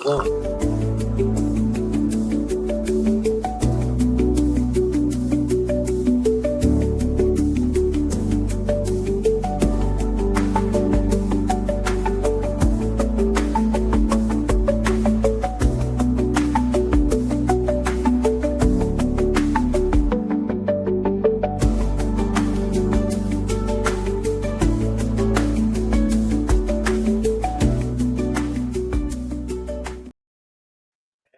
rolling.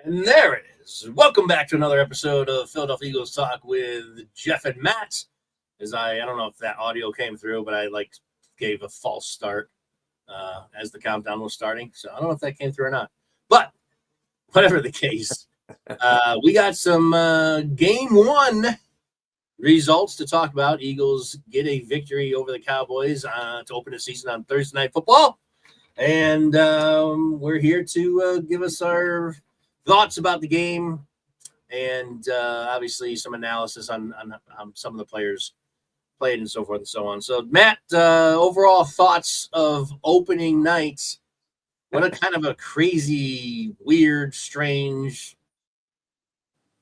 And there it is. Welcome back to another episode of Philadelphia Eagles Talk with Geoff and Matt. I don't know if that audio came through, but I gave a false start as the countdown was starting. So I don't know if that came through or not. But whatever the case, we got some game one results to talk about. Eagles get a victory over the Cowboys to open the season on Thursday Night Football. And we're here to give us our thoughts about the game and obviously some analysis on some of the players played and so forth and so on. So, Matt, overall thoughts of opening night. What a kind of a crazy, weird, strange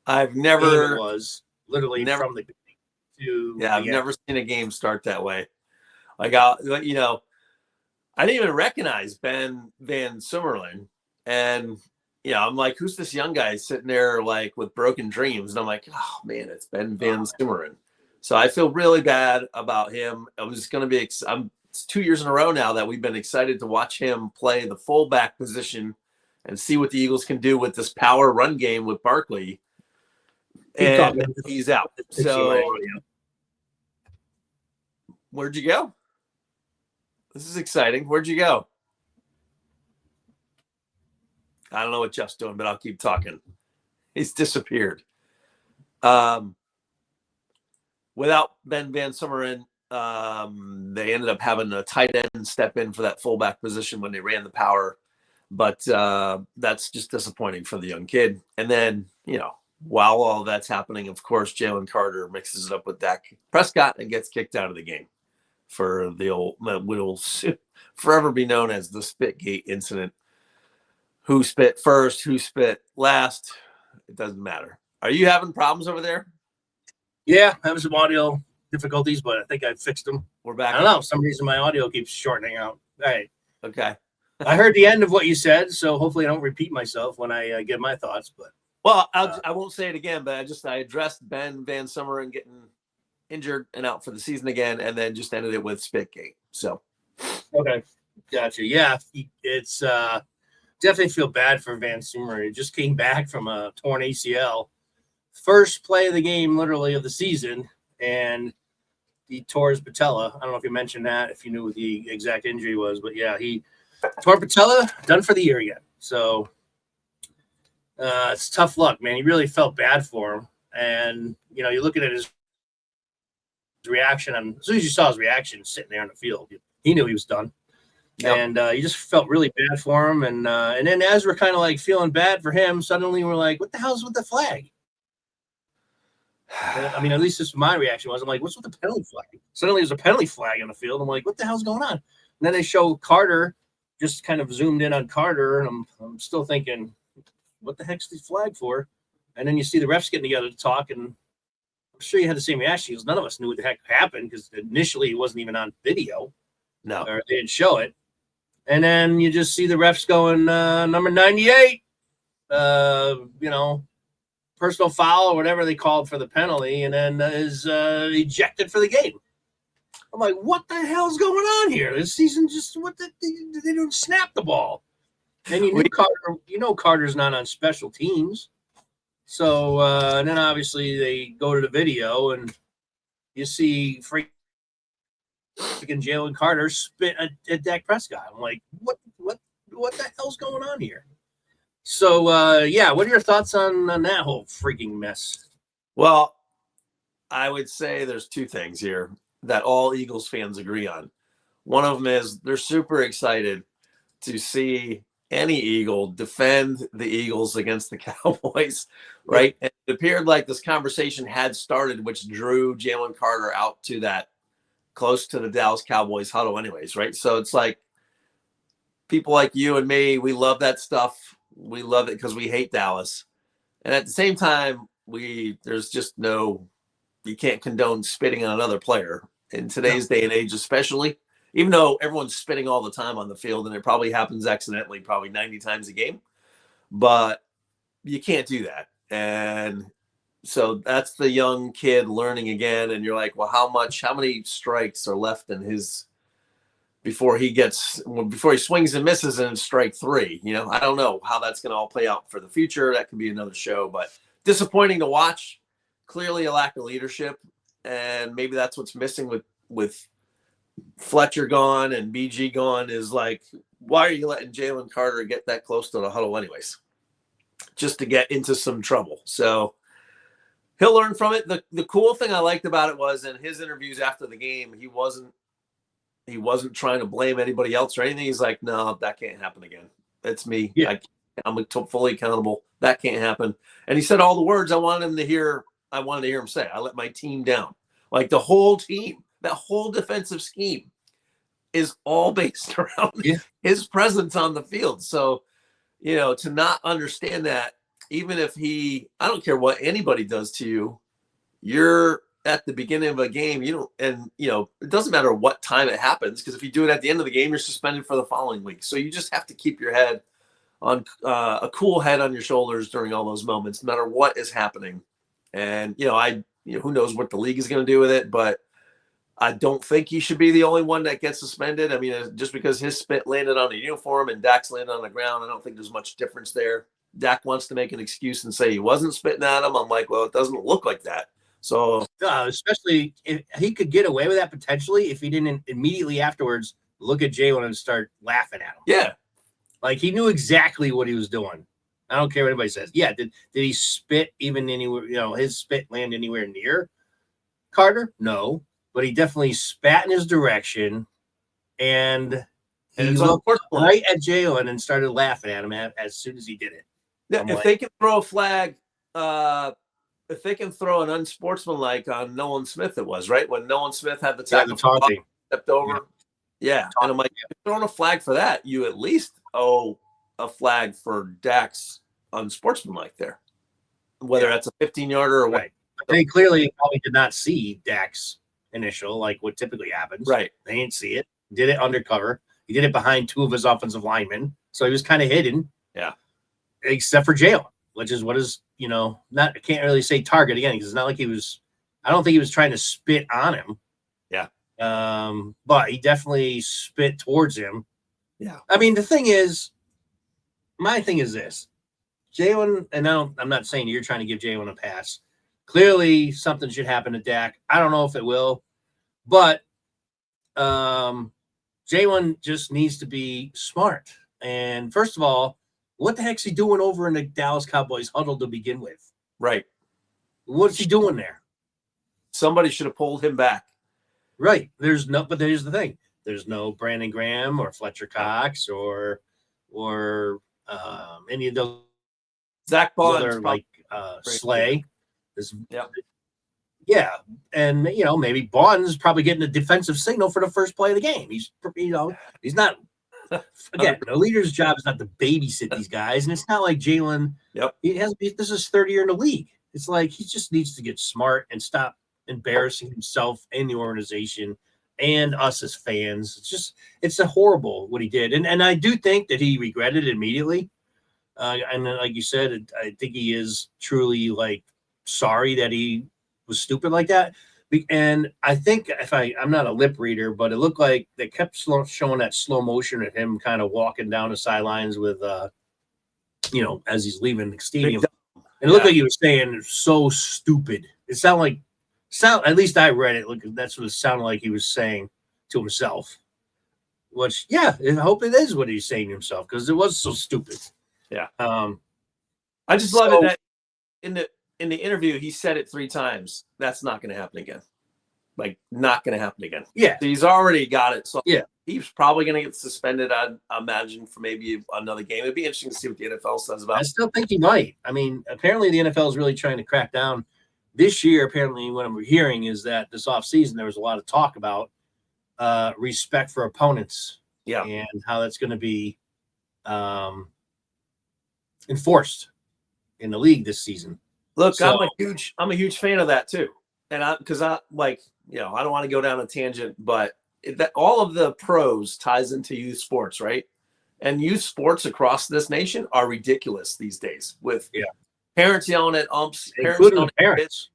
I've never game it was, literally from the beginning to I've never seen a game start that way. I didn't even recognize Ben Van Summerlin. And I'm like, who's this young guy sitting there like with broken dreams? And I'm like, oh man, it's Ben Van Summerlin. So I feel really bad about him. It's 2 years in a row now that we've been excited to watch him play the fullback position and see what the Eagles can do with this power run game with Barkley. And he's out. So where'd you go? This is exciting. Where'd you go? I don't know what Geoff's doing, but I'll keep talking. He's disappeared. Without Ben Van Summerlin, they ended up having a tight end step in for that fullback position when they ran the power. But that's just disappointing for the young kid. And then, while all that's happening, of course, Jalen Carter mixes it up with Dak Prescott and gets kicked out of the game for the old, what will forever be known as the Spitgate incident. Who spit first, who spit last, it doesn't matter. Are you having problems over there? Yeah, having some audio difficulties, but I think I fixed them. We're back. I don't know. For some reason, my audio keeps shortening out. All right. Okay. I heard the end of what you said, so hopefully I don't repeat myself when I give my thoughts. But I won't say it again, but I addressed Ben Van Summerlin getting injured and out for the season again, and then just ended it with Spitgate. So. Okay. Gotcha. Yeah, it's definitely feel bad for Van Summerlin. He just came back from a torn ACL. First play of the game, literally, of the season, and he tore his patella. I don't know if you mentioned that, if you knew what the exact injury was, but yeah, he tore patella, done for the year again. So it's tough luck, man. He really felt bad for him. And, you're looking at his reaction, and as soon as you saw his reaction sitting there on the field, he knew he was done. Yep. And you just felt really bad for him. And then as we're kind of like feeling bad for him, suddenly we're like, what the hell's with the flag? I mean, at least this my reaction was. I'm like, what's with the penalty flag? Suddenly there's a penalty flag on the field. I'm like, what the hell's going on? And then they show Carter, just kind of zoomed in on Carter, and I'm still thinking, what the heck's the flag for? And then you see the refs getting together to talk, and I'm sure you had the same reaction because none of us knew what the heck happened because initially it wasn't even on video. No. Or they didn't show it. And then you just see the refs going, number 98, personal foul or whatever they called for the penalty, and then is ejected for the game. I'm like, what the hell's going on here? This season they don't snap the ball. And Carter's not on special teams. So and then obviously they go to the video and you see freaking Jalen Carter spit at Dak Prescott. I'm like, what the hell's going on here? So, what are your thoughts on that whole freaking mess? Well, I would say there's two things here that all Eagles fans agree on. One of them is they're super excited to see any Eagle defend the Eagles against the Cowboys, right? And it appeared like this conversation had started, which drew Jalen Carter out to that close to the Dallas Cowboys huddle anyways, right? So it's like people like you and me, we love that stuff. We love it because we hate Dallas. And at the same time, there's just you can't condone spitting on another player in today's day and age, especially, even though everyone's spitting all the time on the field and it probably happens accidentally, probably 90 times a game, but you can't do that. And so that's the young kid learning again. And you're like, well, how many strikes are left in his, before he swings and misses in strike 3? I don't know how that's going to all play out for the future. That could be another show, but disappointing to watch. Clearly a lack of leadership, and maybe that's what's missing with Fletcher gone and BG gone, is like, why are you letting Jalen Carter get that close to the huddle anyways? Just to get into some trouble. So he'll learn from it. The cool thing I liked about it was in his interviews after the game, he wasn't trying to blame anybody else or anything. He's like, no, that can't happen again. It's me. Yeah. I'm fully accountable. That can't happen. And he said all the words I wanted to hear him say. I let my team down. Like the whole team, that whole defensive scheme is all based around his presence on the field. So, to not understand that, even if I don't care what anybody does to you, you're at the beginning of a game, it doesn't matter what time it happens, because if you do it at the end of the game, you're suspended for the following week. So you just have to keep your head on a cool head on your shoulders during all those moments, no matter what is happening. And, who knows what the league is going to do with it, but I don't think he should be the only one that gets suspended. I mean, just because his spit landed on the uniform and Dak's landed on the ground, I don't think there's much difference there. Dak wants to make an excuse and say he wasn't spitting at him. I'm like, well, it doesn't look like that. So especially if he could get away with that potentially if he didn't immediately afterwards look at Jalen and start laughing at him. Yeah. Like he knew exactly what he was doing. I don't care what anybody says. Yeah. Did he spit even anywhere, his spit land anywhere near Carter? No, but he definitely spat in his direction, and he looked right at Jalen and started laughing at him as soon as he did it. Yeah, if they can throw a flag, if they can throw an unsportsmanlike on Nolan Smith, it was right when Nolan Smith had the tackle, stepped over. Yeah. And I'm like, if you're throwing a flag for that, you at least owe a flag for Dak's unsportsmanlike there, whether that's a 15-yarder or what. They clearly probably did not see Dak's initial, like what typically happens. Right. They didn't see it. Did it undercover. He did it behind 2 of his offensive linemen, so he was kind of hidden. Yeah. Except for Jalen, which is what is, I can't really say target again, because it's not like I don't think he was trying to spit on him. Yeah. But he definitely spit towards him. Yeah. I mean, my thing is this. Jalen, and I'm not saying you're trying to give Jalen a pass. Clearly, something should happen to Dak. I don't know if it will, but Jalen just needs to be smart. And first of all, what the heck's he doing over in the Dallas Cowboys huddle to begin with? Right. What's he doing there? Somebody should have pulled him back. Right. But here's the thing. There's no Brandon Graham or Fletcher Cox or any of those Zach Bonds, other like Slay. Yeah. And maybe Bonds is probably getting a defensive signal for the first play of the game. He's not. Again, the leader's job is not to babysit these guys, and it's not like Jalen. Yep. This is 3rd year in the league. It's like he just needs to get smart and stop embarrassing himself and the organization and us as fans. It's a horrible what he did, and I do think that he regretted it immediately. And like you said, I think he is truly like sorry that he was stupid like that. And I think I'm not a lip reader, but it looked like they kept showing that slow motion of him kind of walking down the sidelines with, as he's leaving the stadium. And it looked like he was saying, so stupid. It sounded at least I read it. Look, that's what it sounded like he was saying to himself. Which, I hope it is what he's saying to himself, because it was so stupid. Yeah. I just love it that in the interview, he said it 3 times. That's not going to happen again. Like, not going to happen again. Yeah. So he's already got it. So yeah, he's probably going to get suspended, I imagine, for maybe another game. It'd be interesting to see what the NFL says about it. I still think he might. I mean, apparently the NFL is really trying to crack down. This year, apparently, what I'm hearing is that this offseason, there was a lot of talk about respect for opponents. Yeah. And how that's going to be enforced in the league this season. Look, So, I'm a huge fan of that too, and I like, I don't want to go down a tangent, but that all of the pros ties into youth sports, right? And youth sports across this nation are ridiculous these days, with parents yelling at umps, parents including yelling the at parents.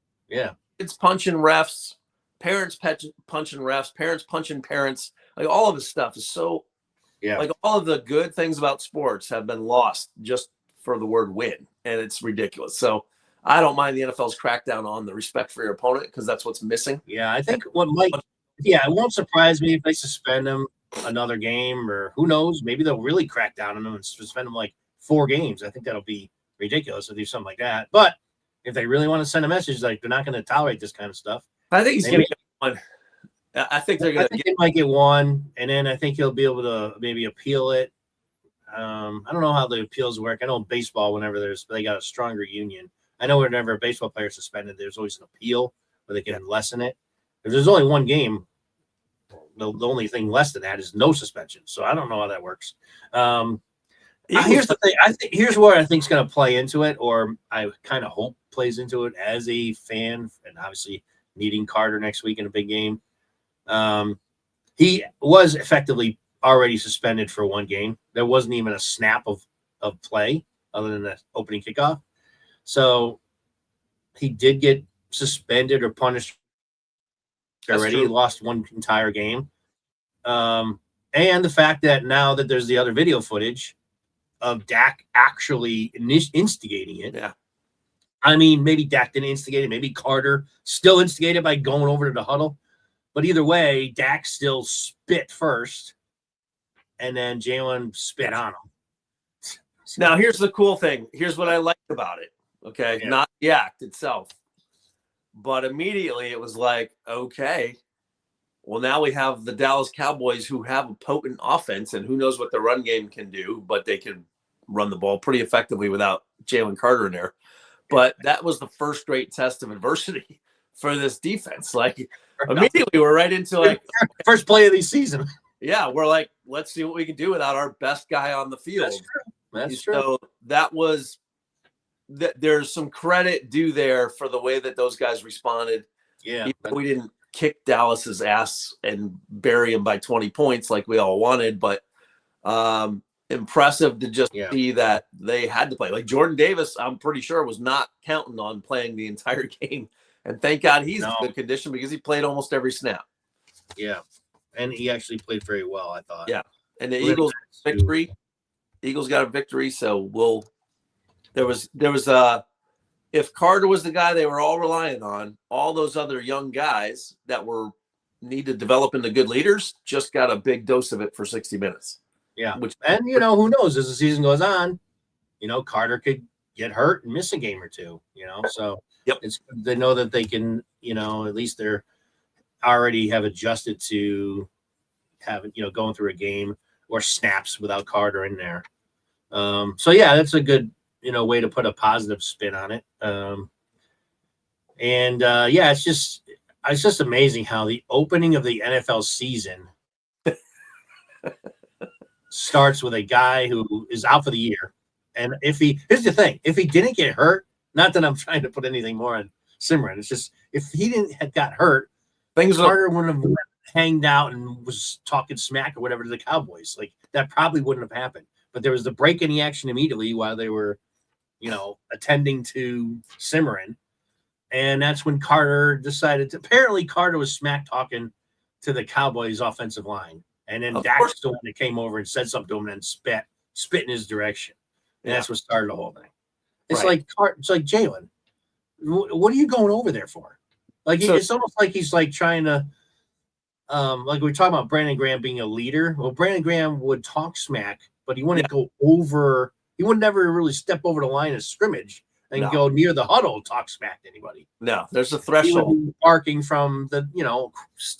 kids punching refs, parents punching refs, parents punching parents. Like, all of this stuff is so, like, all of the good things about sports have been lost just for the word win, and it's ridiculous. So I don't mind the NFL's crackdown on the respect for your opponent, because that's what's missing. Yeah, I think what might, it won't surprise me if they suspend him another game, or who knows, maybe they'll really crack down on him and suspend him like 4 games. I think that'll be ridiculous to do something like that. But if they really want to send a message, like, they're not going to tolerate this kind of stuff, I think he's going to get one. I think they're going to. They might get one, and then I think he'll be able to maybe appeal it. I don't know how the appeals work. I know in baseball, whenever they got a stronger union. I know whenever a baseball player is suspended, there's always an appeal where they can lessen it. If there's only one game, the only thing less than that is no suspension. So I don't know how that works. Here's the thing. Here's where I think is going to play into it, or I kind of hope plays into it as a fan, and obviously needing Carter next week in a big game. He was effectively already suspended for 1 game. There wasn't even a snap of play other than the opening kickoff. So he did get suspended or punished already. He lost 1 entire game. And the fact that now that there's the other video footage of Dak actually instigating it. Yeah. I mean, maybe Dak didn't instigate it. Maybe Carter still instigated by going over to the huddle. But either way, Dak still spit first, and then Jalen spit on him. Now, here's the cool thing. Here's what I liked about it. Okay. Not the act itself, but immediately it was like, okay, well, now we have the Dallas Cowboys, who have a potent offense, and who knows what the run game can do, but they can run the ball pretty effectively without Jalen Carter in there. But that was the first great test of adversity for this defense. Like, immediately we're right into like first play of the season. Yeah, we're like, let's see what we can do without our best guy on the field. That's true. So that was there's some credit due there for the way that those guys responded. Yeah, we didn't kick Dallas's ass and bury him by 20 points like we all wanted, but impressive to just see that they had to play. Like, Jordan Davis, I'm pretty sure, was not counting on playing the entire game, and thank God he's in good condition, because he played almost every snap. Yeah, and he actually played very well, I thought. Yeah, and the Eagles victory. Eagles got a victory, so there was if Carter was the guy they were all relying on, all those other young guys that need to develop into good leaders just got a big dose of it for 60 minutes. Yeah, and who knows, as the season goes on, Carter could get hurt and miss a game or two. So they know that they can, at least they're already have adjusted to having going through a game or snaps without Carter in there. So that's a good way to put a positive spin on it. It's just amazing how the opening of the NFL season starts with a guy who is out for the year. And here's the thing, if he didn't get hurt, not that I'm trying to put anything more on Simran, it's just, if he didn't have got hurt, Carter wouldn't have hanged out and was talking smack or whatever to the Cowboys. Like, that probably wouldn't have happened. But there was the break in the action immediately while they were, attending to Simran. And that's when Carter decided apparently Carter was smack talking to the Cowboys offensive line. And then Dak's the one that came over and said something to him and spit in his direction. And that's what started the whole thing. It's like Jalen, what are you going over there for? Like, it's almost like he's like trying to, like we were talking about Brandon Graham being a leader. Well, Brandon Graham would talk smack, but he wouldn't go over. He would never really step over the line of scrimmage and go near the huddle, talk smack to anybody. No, there's a threshold. He would be barking from the,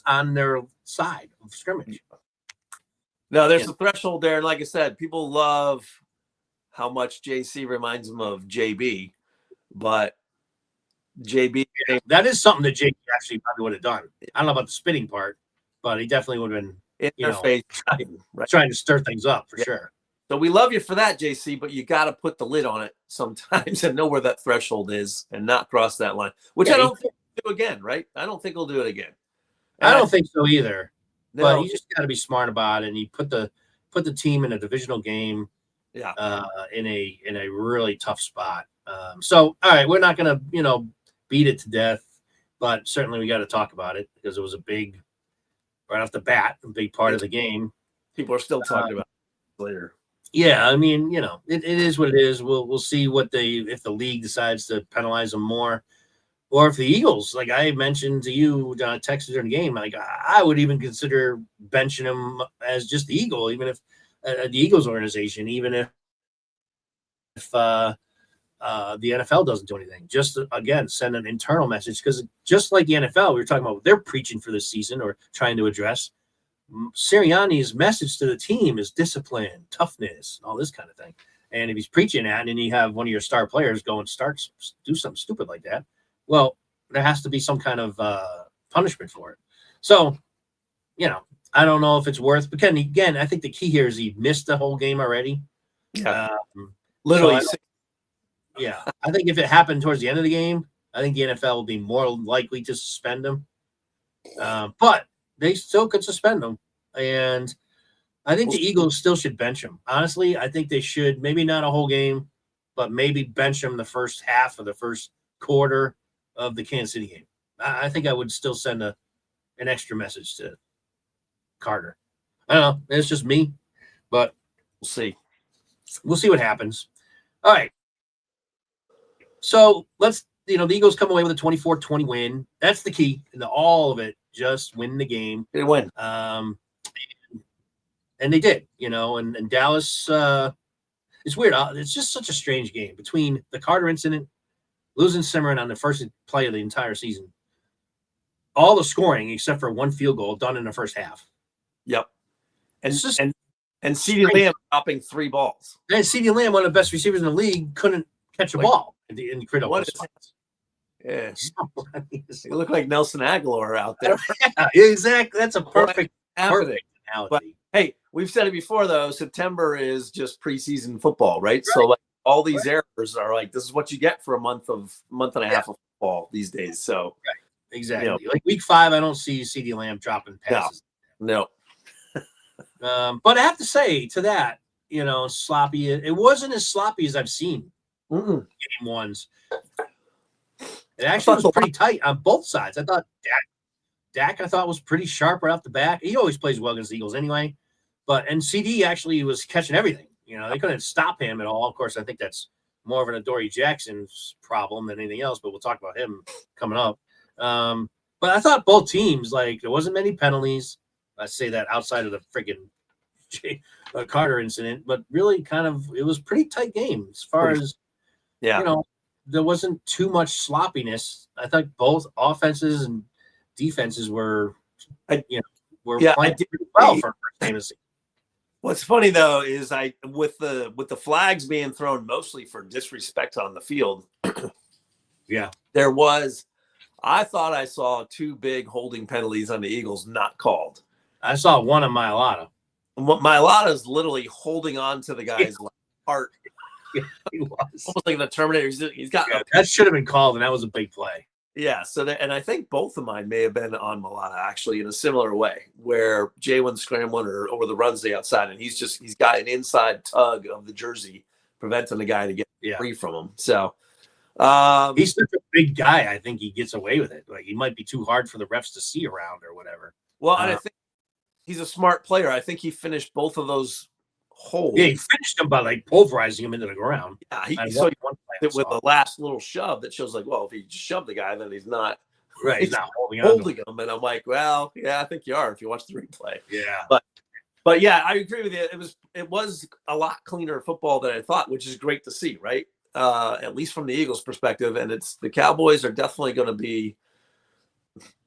on their side of scrimmage. No, there's a threshold there. And like I said, people love how much JC reminds them of JB, but JB. That is something that JB actually probably would have done. I don't know about the spitting part, but he definitely would have been, trying to stir things up for sure. So we love you for that, JC, but you got to put the lid on it sometimes and know where that threshold is and not cross that line, which I don't think we'll do again, right? I don't think we'll do it again. I don't think so either. No. But you just got to be smart about it, and you put the team in a divisional game, yeah, in a really tough spot. So all right, we're not going to beat it to death, but certainly we got to talk about it because it was a big, right off the bat, a big part of the game. People are still talking about it later. Yeah, I mean, it is what it is. We'll see if the league decides to penalize them more, or if the Eagles, like I mentioned to you, texted during the game, like I would even consider benching him as just the Eagle, even if the Eagles organization, even if the NFL doesn't do anything. Just again, send an internal message because just like the NFL, we were talking about, they're preaching for this season or trying to address. Sirianni's message to the team is discipline, toughness, all this kind of thing. And if he's preaching that, and you have one of your star players go and do something stupid like that, well, there has to be some kind of punishment for it. So, I don't know if it's worth. But again, I think the key here is he missed the whole game already. Yeah, literally. So I think if it happened towards the end of the game, I think the NFL will be more likely to suspend him. But they still could suspend him. And I think the Eagles still should bench him. Honestly, I think they should, maybe not a whole game, but maybe bench him the first half of the first quarter of the Kansas City game. I think I would still send an extra message to Carter. I don't know. It's just me, but we'll see. We'll see what happens. All right. So let's, the Eagles come away with a 24-20 win. That's the key in all of it. Just win the game. They win. And they did, and Dallas, it's weird. It's just such a strange game between the Carter incident, losing Cimarron on the first play of the entire season, all the scoring except for one field goal done in the first half. Yep. And CeeDee Lamb dropping 3 balls. And CeeDee Lamb, one of the best receivers in the league, couldn't catch a ball in the critical spots. Yeah. You look like Nelson Aguilar out there. Yeah, exactly. That's a perfect analogy. But, hey, we've said it before, though. September is just preseason football, right? So, like, all these errors are like, this is what you get for a month and a half of football these days. So, exactly. Like week 5, I don't see CeeDee Lamb dropping passes. No. But I have to say to that, sloppy. It wasn't as sloppy as I've seen game ones. It actually was pretty tight on both sides. I thought Dak I thought was pretty sharp right off the bat. He always plays well against the Eagles anyway. And CD actually was catching everything. They couldn't stop him at all. Of course, I think that's more of an Adoree Jackson's problem than anything else, but we'll talk about him coming up. But I thought both teams, like, there wasn't many penalties. I say that outside of the freaking Carter incident, but really kind of, it was pretty tight game as far as, there wasn't too much sloppiness. I thought both offenses and defenses were playing pretty well for first game of the season. What's funny though is with the flags being thrown mostly for disrespect on the field. I thought I saw 2 big holding penalties on the Eagles not called. I saw one on Mailata. Mailata's literally holding on to the guy's heart. Yeah, he was almost like the Terminator. He's got that should have been called, and that was a big play. Yeah. So and I think both of mine may have been on Mailata actually in a similar way, where Jaylen's scrambling or over the runs the outside, and he's got an inside tug of the jersey preventing the guy to get free from him. So he's such a big guy. I think he gets away with it. Like, he might be too hard for the refs to see around or whatever. Well, and I think he's a smart player. I think he finished both of those holes. Yeah, he finished them by like pulverizing him into the ground. Yeah, he with the last little shove that shows like, well, if he shoved the guy, then he's not he's not holding him. And I'm like, well, yeah, I think you are if you watch the replay. Yeah, but yeah, I agree with you. It was a lot cleaner football than I thought, which is great to see, right? At least from the Eagles' perspective, and the Cowboys are definitely going to be.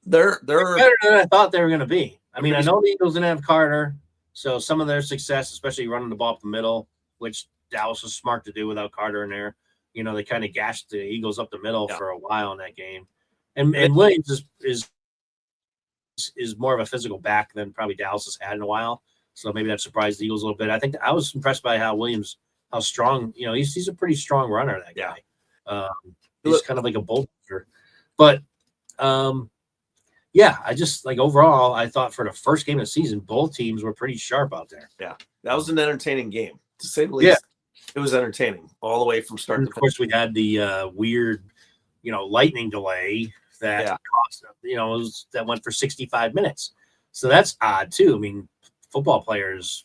They're better than I thought they were going to be. I mean, I know the Eagles didn't have Carter, so some of their success, especially running the ball up the middle, which Dallas was smart to do without Carter in there. They kind of gashed the Eagles up the middle for a while in that game. And Williams is more of a physical back than probably Dallas has had in a while. So maybe that surprised the Eagles a little bit. I think I was impressed by how strong, he's a pretty strong runner, that guy. He's kind of like a bulldozer. But, I just overall, I thought for the first game of the season, both teams were pretty sharp out there. Yeah, that was an entertaining game, to say the least. Yeah. It was entertaining all the way from start to finish. Of course, we had the weird, lightning delay that cost, that went for 65 minutes. So that's odd too. I mean, football players,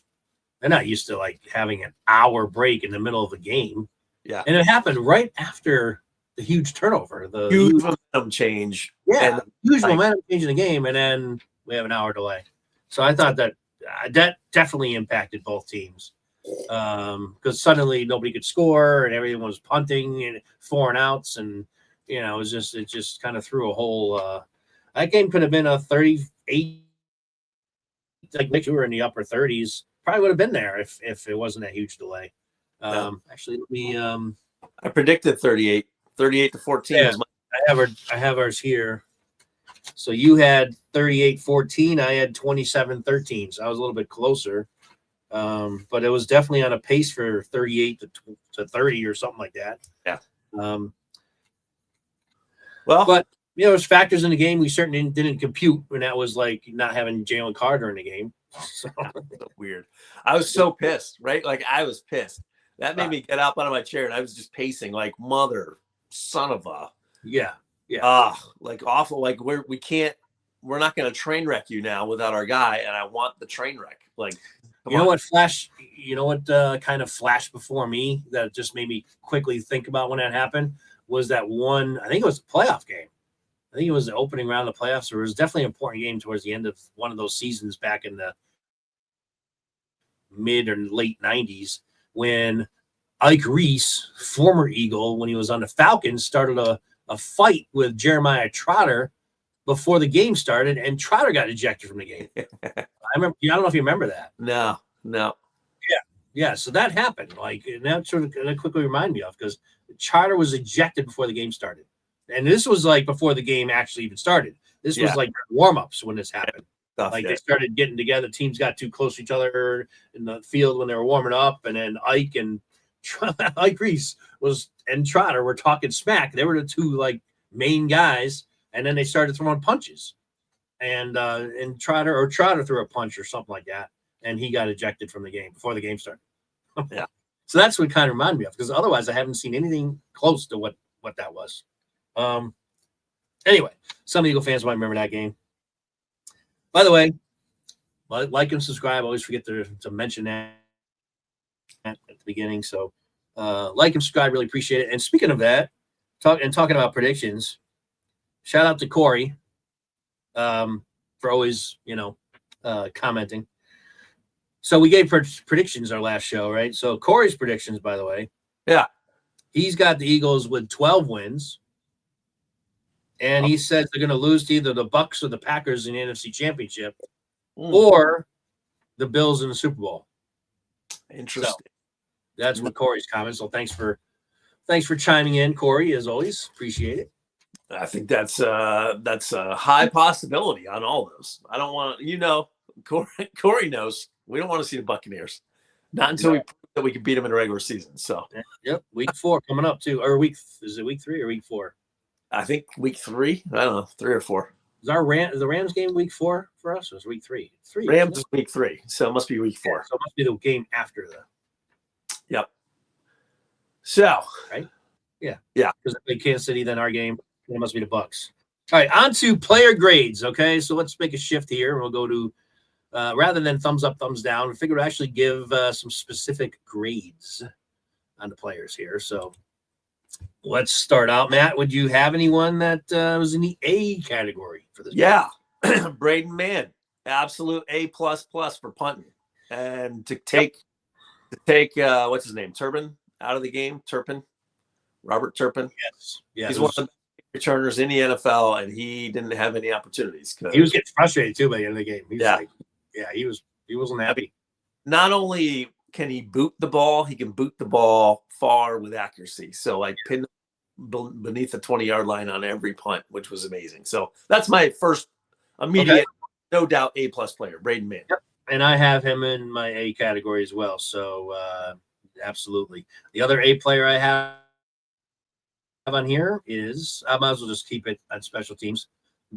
they're not used to having an hour break in the middle of a game. Yeah. And it happened right after the huge turnover, the huge momentum change. Yeah, and huge momentum change in the game, and then we have an hour delay. So I thought that definitely impacted both teams. Because suddenly nobody could score and everyone was punting and 4 and outs, and it just kind of threw a whole that game could have been a 38, like we were in the upper 30s, probably would have been there if it wasn't a huge delay. Actually, let me I predicted 38 to 14. Yeah, I have ours here. So you had 38-14, I had 27-13, so I was a little bit closer. But it was definitely on a pace for 38 to 30 or something like that. Yeah. But there's factors in the game we certainly didn't compute, when that was not having Jalen Carter in the game. So. So weird. I was so pissed, right? I was pissed. That made me get up out of my chair, and I was just pacing mother son of a. Yeah. Awful. We're not going to train wreck you now without our guy, and I want the train wreck. What kind of flashed before me that just made me quickly think about when that happened was that one, I think it was a playoff game. I think it was the opening round of the playoffs, or it was definitely an important game towards the end of one of those seasons back in the mid or late 90s, when Ike Reese, former Eagle, when he was on the Falcons, started a fight with Jeremiah Trotter before the game started, and Trotter got ejected from the game. I don't know if you remember that. No. Yeah. So that happened. And that quickly reminded me of, because Trotter was ejected before the game started, and this was before the game actually even started. This was warm-ups when this happened. They started getting together. Teams got too close to each other in the field when they were warming up, and then Ike Reese and Trotter were talking smack. They were the two main guys, and then they started throwing punches, and Trotter threw a punch or something like that, and he got ejected from the game before the game started. Yeah. So that's what kind of reminded me of, because otherwise I haven't seen anything close to what that was. Anyway, some Eagle fans might remember that game. By the way, like and subscribe. I always forget to mention that at the beginning. So like and subscribe, really appreciate it. And speaking of that, talking about predictions, shout out to Corey for always, commenting. So we gave predictions our last show, right? So Corey's predictions, by the way. Yeah. He's got the Eagles with 12 wins. And he says they're going to lose to either the Bucs or the Packers in the NFC Championship, or the Bills in the Super Bowl. Interesting. So that's what Corey's comments. So thanks for chiming in, Corey, as always. Appreciate it. I think that's a high possibility on all those. I don't want Corey knows we don't want to see the Buccaneers, not until we prove that we can beat them in the regular season. So yep, week 4 coming up too, or is it week 3 or week 4? I think week 3. I don't know, 3 or 4. Is the Rams game week 4 for us, or is it week 3? 3. Rams is week 3, so it must be week 4. Yeah, so it must be the game after the. Yep. So. Right. Yeah. Yeah. Because if they Kansas City, then our game, it must be the Bucs. All right, on to player grades. Okay, so let's make a shift here, and we'll go to rather than thumbs up, thumbs down. We figured to actually give some specific grades on the players here. So. Let's start out, Matt. Would you have anyone that was in the A category for this? Yeah, Braden Mann, absolute A++ for punting, and to take what's his name, Turpin, out of the game. Robert Turpin. Yes, yeah, he's one of the returners in the NFL, and he didn't have any opportunities. He was getting frustrated too by the end of the game. He wasn't happy. Not only can he boot the ball, he can boot the ball far with accuracy. So pinned beneath the 20-yard line on every punt, which was amazing. So that's my first immediate, no doubt A+ player, Braden Mann. Yep. and I have him in my A category as well. So absolutely. The other A player I have on here is I might as well just keep it on special teams.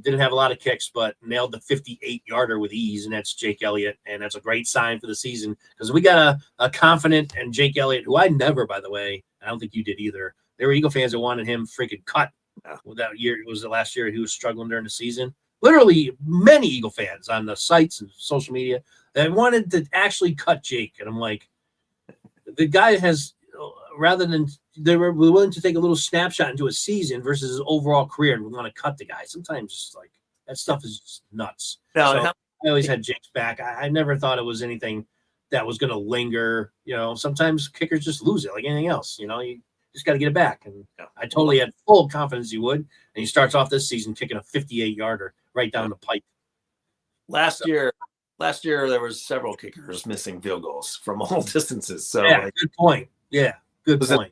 Didn't have a lot of kicks, but nailed the 58-yarder with ease, and that's Jake Elliott. And that's a great sign for the season because we got a confident and Jake Elliott, who I never, by the way, I don't think you did either. There were Eagle fans that wanted him freaking cut. That year, it was the last year he was struggling during the season. Literally, many Eagle fans on the sites and social media that wanted to actually cut Jake. And I'm like, the guy has, rather than they were willing to take a little snapshot into a season versus his overall career and want to cut the guy. Sometimes just like that stuff is just nuts. So I always had Jake's back. I never thought it was anything that was going to linger. Sometimes kickers just lose it like anything else. You just got to get it back. And I totally had full confidence he would. And he starts off this season kicking a 58-yarder right down the pipe. Last year, there was several kickers missing field goals from all distances. So good point. Yeah, good point.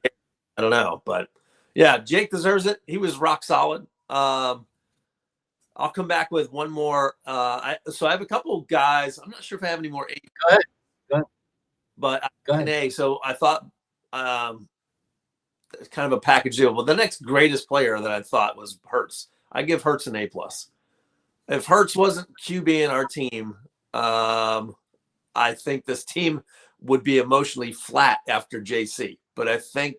I don't know, but yeah, Jake deserves it. He was rock solid. I'll come back with one more. So I have a couple of guys. I'm not sure if I have any more. Go ahead. But an A. So I thought it's kind of a package deal. But the next greatest player that I thought was Hurts. I give Hurts an A+. If Hurts wasn't QB in our team, I think this team would be emotionally flat after JC. But I think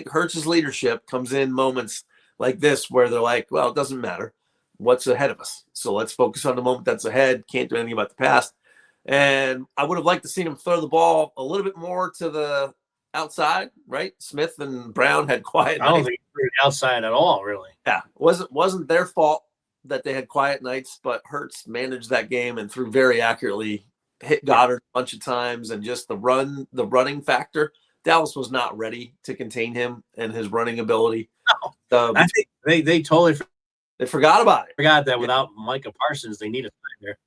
Hurts' leadership comes in moments like this where they're like, well, it doesn't matter what's ahead of us. So let's focus on the moment that's ahead. Can't do anything about the past. And I would have liked to see him throw the ball a little bit more to the outside, right? Smith and Brown had quiet nights. I don't think he threw it outside at all, really. Yeah, wasn't their fault that they had quiet nights, but Hurts managed that game and threw very accurately, hit Goddard a bunch of times, and just the running factor. Dallas was not ready to contain him and his running ability. No. I think they totally forgot about it. Forgot that without Micah Parsons, they needed there.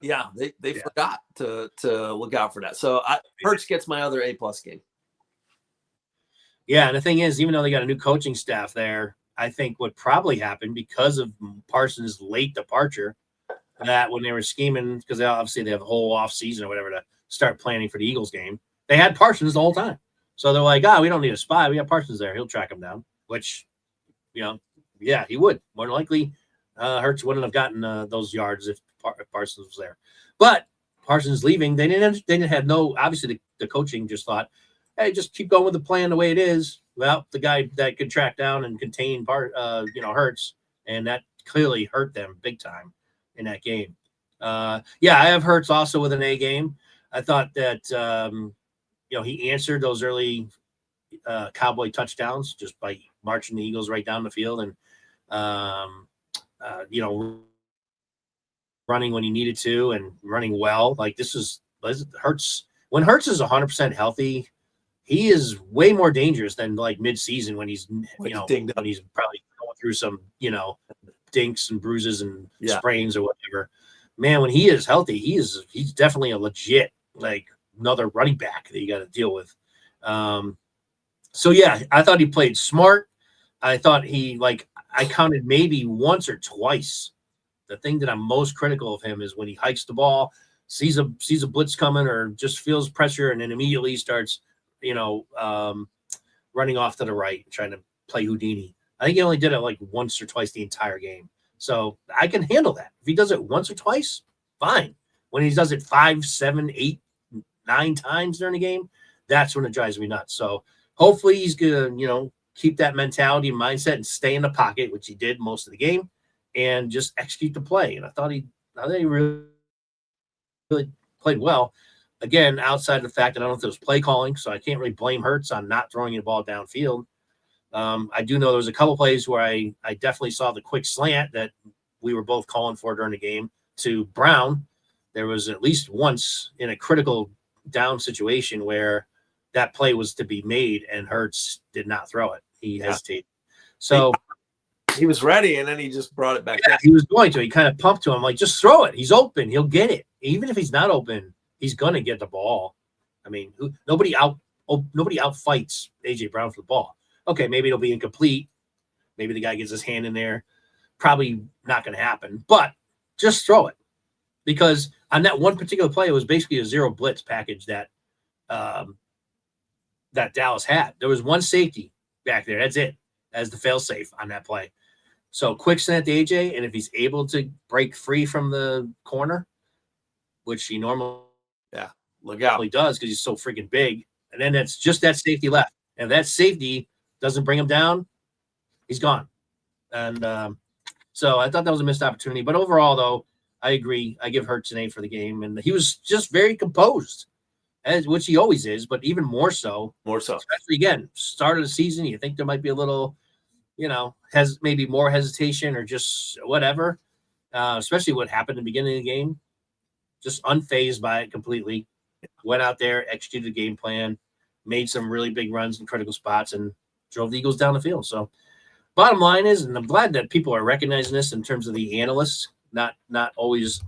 Yeah, they forgot to look out for that. So Hurts gets my other A+ game. Yeah, and the thing is, even though they got a new coaching staff there, I think what probably happened because of Parsons' late departure, that when they were scheming, because obviously they have a whole off season or whatever to start planning for the Eagles game, they had Parsons the whole time. So they're like, we don't need a spy. We have Parsons there. He'll track him down, which, yeah, he would. More than likely, Hurts wouldn't have gotten those yards if Parsons was there. But Parsons leaving, they didn't have obviously the coaching just thought, hey, just keep going with the plan the way it is. Well, the guy that could track down and contain Hurts, and that clearly hurt them big time in that game. I have Hurts also with an A game. I thought that he answered those early Cowboy touchdowns just by marching the Eagles right down the field and running when he needed to and running well. Like this Hurts. When Hurts is 100% healthy, he is way more dangerous than like mid-season when he's when he's probably going through some dinks and bruises and sprains or whatever. Man, when he is healthy, he's definitely a legit another running back that you got to deal with. So yeah, I thought he played smart. I thought I counted maybe once or twice. The thing that I'm most critical of him is when he hikes the ball, sees a blitz coming or just feels pressure and then immediately starts running off to the right, trying to play Houdini. I think he only did it like once or twice the entire game. So I can handle that. If he does it once or twice, fine. When he does it 5, 7, 8, 9 times during the game, that's when it drives me nuts. So hopefully he's going to, keep that mentality and mindset and stay in the pocket, which he did most of the game, and just execute the play. And I thought he really played well. Again, outside of the fact that I don't know if it was play calling, so I can't really blame Hurts on not throwing the ball downfield. I do know there was a couple plays where I definitely saw the quick slant that we were both calling for during the game to Brown. There was at least once in a critical down situation where that play was to be made and Hurts did not throw it. He hesitated. So he was ready and then he just brought it back down. He was going to. He kind of pumped to him like, just throw it. He's open. He'll get it. Even if he's not open, he's going to get the ball. I mean, nobody outfights A.J. Brown for the ball. Okay, maybe it'll be incomplete. Maybe the guy gets his hand in there. Probably not going to happen, but just throw it. because on that one particular play, it was basically a zero blitz package that that Dallas had. There was one safety back there. That's it, as the fail safe on that play. So quick slant to AJ, and if he's able to break free from the corner, which he normally look out. does because he's so freaking big, and then that's just that safety left. And if that safety doesn't bring him down, he's gone. And so I thought that was a missed opportunity. But overall, though, I agree. I give Hurts an A for the game, and he was just very composed, which he always is, but even more so. More so. Especially, again, start of the season, you think there might be a little, has maybe more hesitation or just whatever, especially what happened in the beginning of the game. Just unfazed by it completely. Went out there, executed the game plan, made some really big runs in critical spots, and drove the Eagles down the field. So bottom line is, and I'm glad that people are recognizing this in terms of the analysts, not always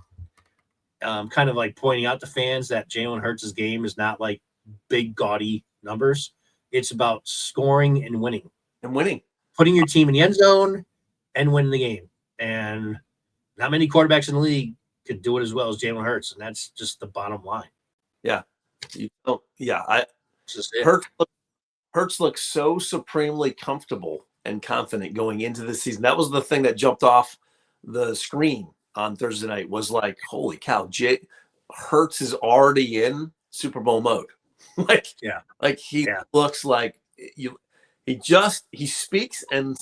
kind of like pointing out to fans that Jalen Hurts' game is not like big, gaudy numbers. It's about scoring and winning. Putting your team in the end zone and winning the game. And not many quarterbacks in the league could do it as well as Jalen Hurts, and that's just the bottom line. Yeah. Hurts looks so supremely comfortable and confident going into the season. That was the thing that jumped off the screen on Thursday night, was like, holy cow, Hurts is already in Super Bowl mode. He looks like he speaks and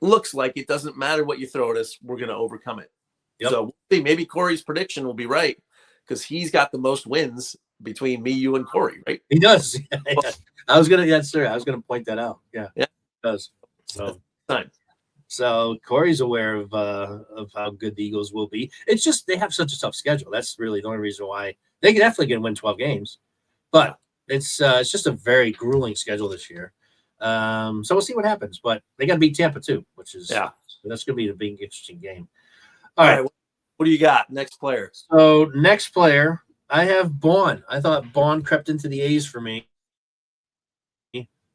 looks like it doesn't matter what you throw at us, we're going to overcome it. Yep. So maybe Corey's prediction will be right, because he's got the most wins between me, you, and Corey, right? He does. I was gonna point that out. Yeah, he does. So Corey's aware of how good the Eagles will be. It's just they have such a tough schedule. That's really the only reason why they definitely can win 12 games, but it's just a very grueling schedule this year. So we'll see what happens. But they got to beat Tampa too, which is that's gonna be a big interesting game. All right. What do you got? Next player. So next player, I have Bond. I thought Bond crept into the A's for me.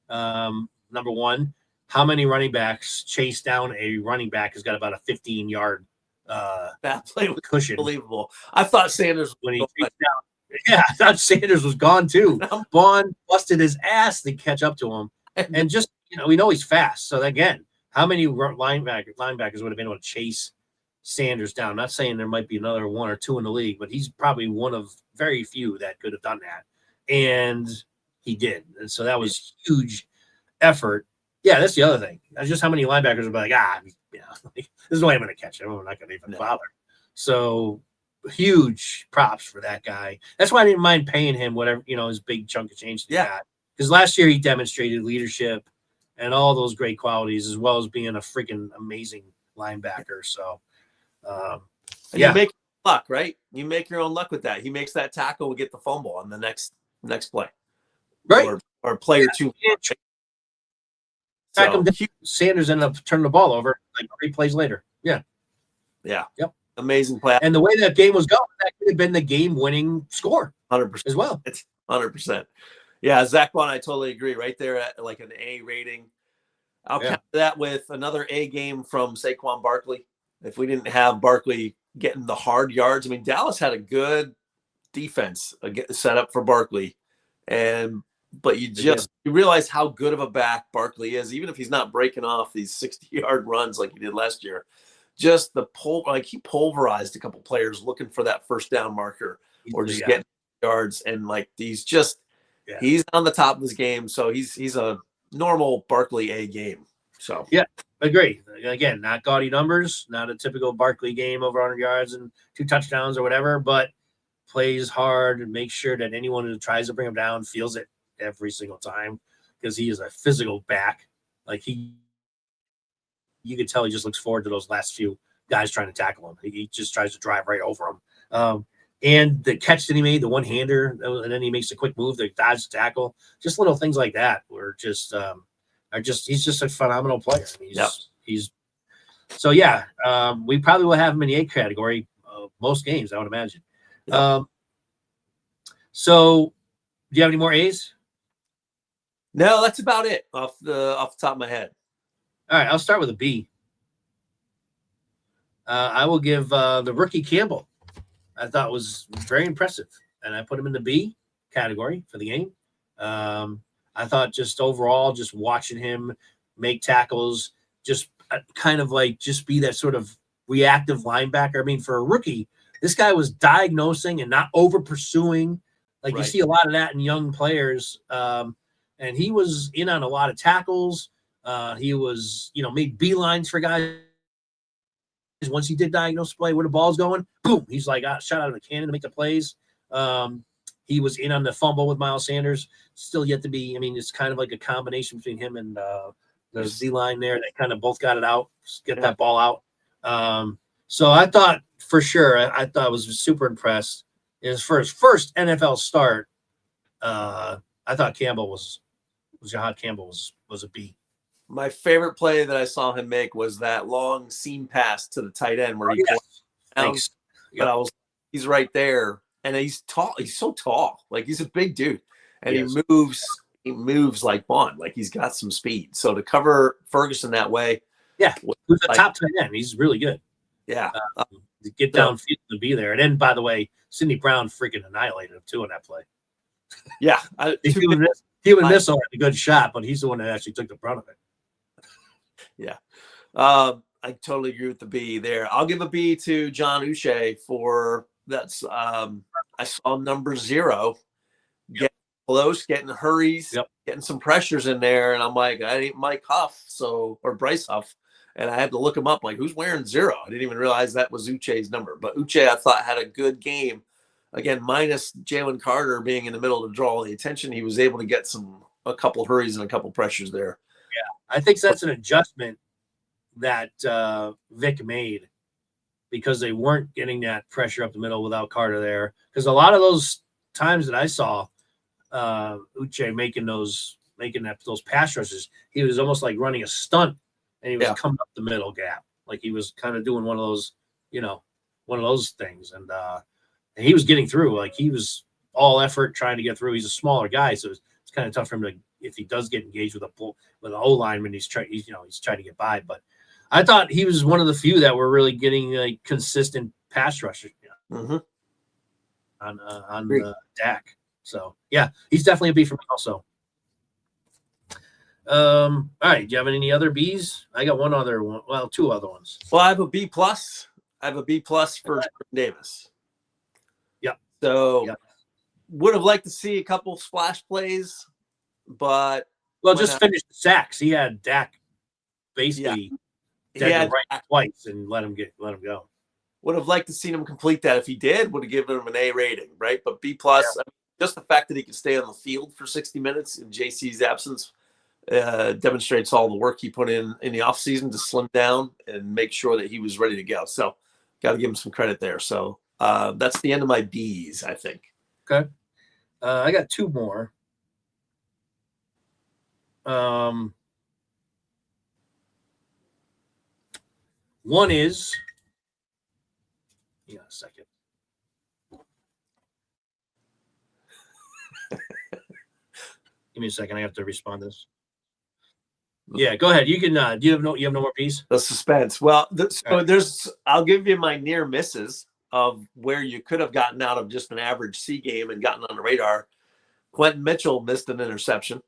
Number one, how many running backs chase down a running back who's got about a 15-yard that play was cushion? Unbelievable. I thought Sanders when he chased down. Yeah, I thought Sanders was gone too. Bond busted his ass to catch up to him, and just we know he's fast. So again, how many linebackers would have been able to chase Sanders down? I'm not saying there might be another one or two in the league, but he's probably one of very few that could have done that, and he did. And so that was huge effort. Yeah, that's the other thing. That's just how many linebackers would be like, there's no way I'm going to catch him. I'm not going to even bother. So huge props for that guy. That's why I didn't mind paying him whatever, his big chunk of change that he got. Because last year he demonstrated leadership and all those great qualities, as well as being a freaking amazing linebacker. So, you make luck, right? You make your own luck with that. He makes that tackle, we get the fumble on the next play, right? Or player two. Sanders ended up turning the ball over like 3 plays later. Yeah. Yep. Amazing play. And the way that game was going, that could have been the game-winning score. 100% as well. It's 100%. Yeah, Zach Bond, I totally agree. Right there at like an A rating. I'll counter that with another A game from Saquon Barkley. If we didn't have Barkley getting the hard yards, I mean, Dallas had a good defense set up for Barkley, but you realize how good of a back Barkley is, even if he's not breaking off these 60-yard runs like he did last year. Just he pulverized a couple players looking for that first down marker or just getting yards, and he's on the top of his game. So he's a normal Barkley A game. So agree. Again, not gaudy numbers, not a typical Barkley game over 100 yards and 2 touchdowns or whatever, but plays hard and makes sure that anyone who tries to bring him down feels it every single time, because he is a physical back. You could tell he just looks forward to those last few guys trying to tackle him. He just tries to drive right over him. And the catch that he made, the one-hander, and then he makes a quick move to dodge the tackle. Just little things like that were just he's just a phenomenal player. We probably will have him in the A category most games, I would imagine. So do you have any more A's? No, that's about it off the top of my head. All right, I'll start with a B. I will give the rookie Campbell I thought was very impressive, and I put him in the B category for the game. I thought just overall, just watching him make tackles, just kind of like just be that sort of reactive linebacker. I mean, for a rookie, this guy was diagnosing and not over pursuing. Like you see a lot of that in young players. And he was in on a lot of tackles. He was, made beelines for guys. Once he did diagnose play where the ball's going, boom, he's like shot out of the cannon to make the plays. He was in on the fumble with Miles Sanders. Still yet to be. I mean, it's kind of like a combination between him and the Z line there. They kind of both got it out, get that ball out. So I thought for sure, I thought I was super impressed. For his first NFL start, I thought Jahad Campbell was a B. My favorite play that I saw him make was that long seam pass to the tight end where he Thanks. But he's right there, and he's tall. He's so tall, like he's a big dude, and he moves like Bond, like he's got some speed. So to cover Ferguson that way, who's a top tight end? He's really good. Yeah, to get downfield to be there. And then, by the way, Sidney Brown freaking annihilated him too in that play. Yeah, he would miss on a good shot, but he's the one that actually took the brunt of it. Yeah. I totally agree with the B there. I'll give a B to John Uche for that's I saw number 0 get close, getting hurries, getting some pressures in there, and I'm like, I ain't Mike Huff, or Bryce Huff, and I had to look him up. Like, who's wearing 0? I didn't even realize that was Uche's number. But Uche, I thought, had a good game. Again, minus Jalen Carter being in the middle to draw the attention, he was able to get a couple hurries and a couple pressures there. I think that's an adjustment that Vic made because they weren't getting that pressure up the middle without Carter there. Because a lot of those times that I saw Uche making those pass rushes, he was almost like running a stunt, and he was coming up the middle gap, like he was kind of doing one of those things, and he was getting through. Like he was all effort trying to get through. He's a smaller guy, so it's kind of tough for him to. If he does get engaged with an O lineman, he's trying to get by. But I thought he was one of the few that were really getting like consistent pass rushers on the Dak. So yeah, he's definitely a B for me also. All right, do you have any other Bs? I got one other one. Well, 2 other ones. Well, I have a B+. I have a B+ for Jordan Davis. Yep. So would have liked to see a couple splash plays. But just finish the sacks. He had Dak basically dead right twice and let him go. Would have liked to see him complete that. If he did, would have given him an A rating, right? But B+, just the fact that he could stay on the field for 60 minutes in JC's absence demonstrates all the work he put in the offseason to slim down and make sure that he was ready to go. So got to give him some credit there. So that's the end of my Bs, I think. Okay. I got 2 more. One is, a second. Give me a second. I have to respond to this. Yeah, go ahead. You can. Do you have no more B's? The suspense. Well, I'll give you my near misses of where you could have gotten out of just an average C game and gotten on the radar. Quentin Mitchell missed an interception.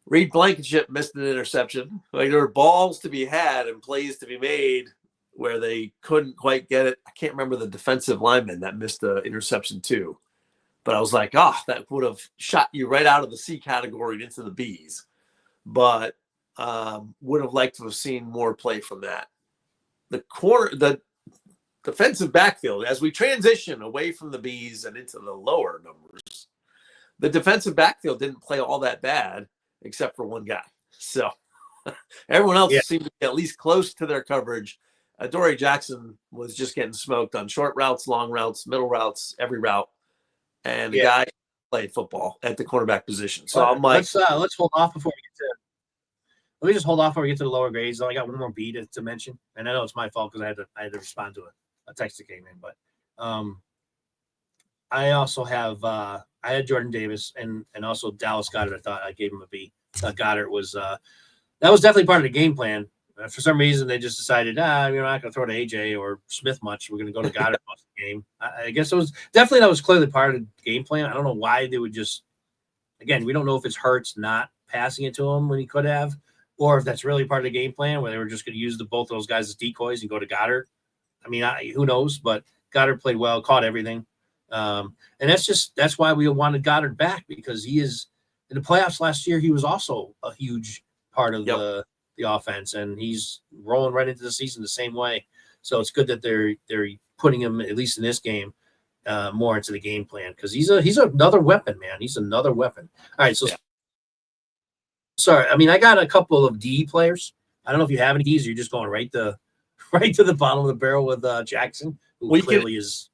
Reed Blankenship missed an interception. Like, there were balls to be had and plays to be made where they couldn't quite get it. I can't remember the defensive lineman that missed the interception too. But I was like, that would have shot you right out of the C category and into the Bs. But would have liked to have seen more play from that. The defensive backfield, as we transition away from the Bs and into the lower numbers, the defensive backfield didn't play all that bad, except for one guy. So everyone else seemed to be at least close to their coverage. Dory Jackson was just getting smoked on short routes, long routes, middle routes, every route. And the guy played football at the cornerback position. So I'm like, let's hold off before we get to. Let me just hold off before we get to the lower grades. I got one more B to mention, and I know it's my fault because I had to respond to a text that came in. But I also have I had Jordan Davis and also Dallas Goedert. I thought I gave him a B. Goddard was that was definitely part of the game plan. For some reason, they just decided, we're not going to throw to AJ or Smith much. We're going to go to Goddard most of the game. I guess that was clearly part of the game plan. I don't know why they would just. Again, we don't know if it's Hurts not passing it to him when he could have, or if that's really part of the game plan where they were just going to use both those guys as decoys and go to Goddard. I mean, who knows? But Goddard played well, caught everything. And that's why we wanted Goddard back, because he is in the playoffs last year. He was also a huge part of the offense, and he's rolling right into the season the same way. So it's good that they're putting him, at least in this game, more into the game plan, because he's another weapon, man. He's another weapon. All right, so sorry. I mean, I got a couple of D players. I don't know if you have any Ds, or you're just going right to the bottom of the barrel with Jackson, who clearly is.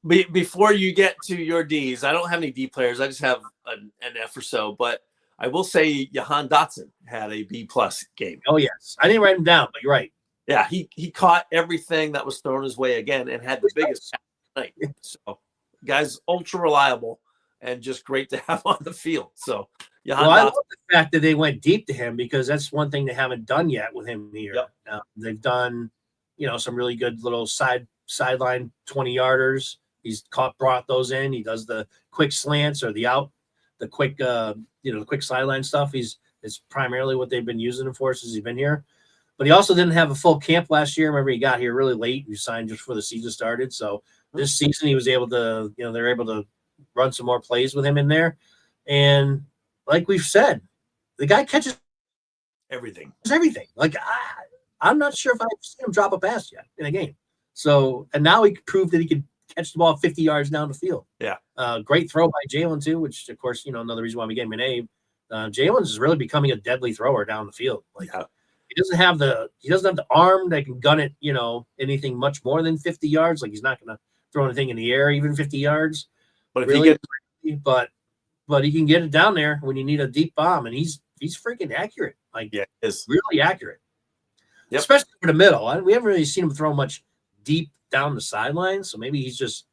Before you get to your Ds, I don't have any D players. I just have an F or so. But I will say Jahan Dotson had a B+ game. Oh, yes. I didn't write him down, but you're right. Yeah, he caught everything that was thrown his way again and had the biggest night. So, guys, ultra reliable and just great to have on the field. So, Jahan Dotson. I love the fact that they went deep to him, because that's one thing they haven't done yet with him here. Yep. They've done, some really good little sideline 20-yarders. He's brought those in. He does the quick slants or the quick, the quick sideline stuff. It's primarily what they've been using him for since he's been here. But he also didn't have a full camp last year. Remember, he got here really late. He signed just before the season started. So this season he was able to, they're able to run some more plays with him in there. And like we've said, the guy catches everything. Like, I'm not sure if I've seen him drop a pass yet in a game. So, and now he proved that he could catch the ball 50 yards down the field. Yeah. Great throw by Jalen too, which of course, another reason why we gave him an A. Jalen's is really becoming a deadly thrower down the field. Like, he doesn't have the arm that can gun it, anything much more than 50 yards. Like, he's not going to throw anything in the air, even 50 yards. But if really, but he can get it down there when you need a deep bomb, and he's freaking accurate. Like, it's really accurate. Yep. Especially for the middle. We haven't really seen him throw much deep down the sideline, so maybe he's just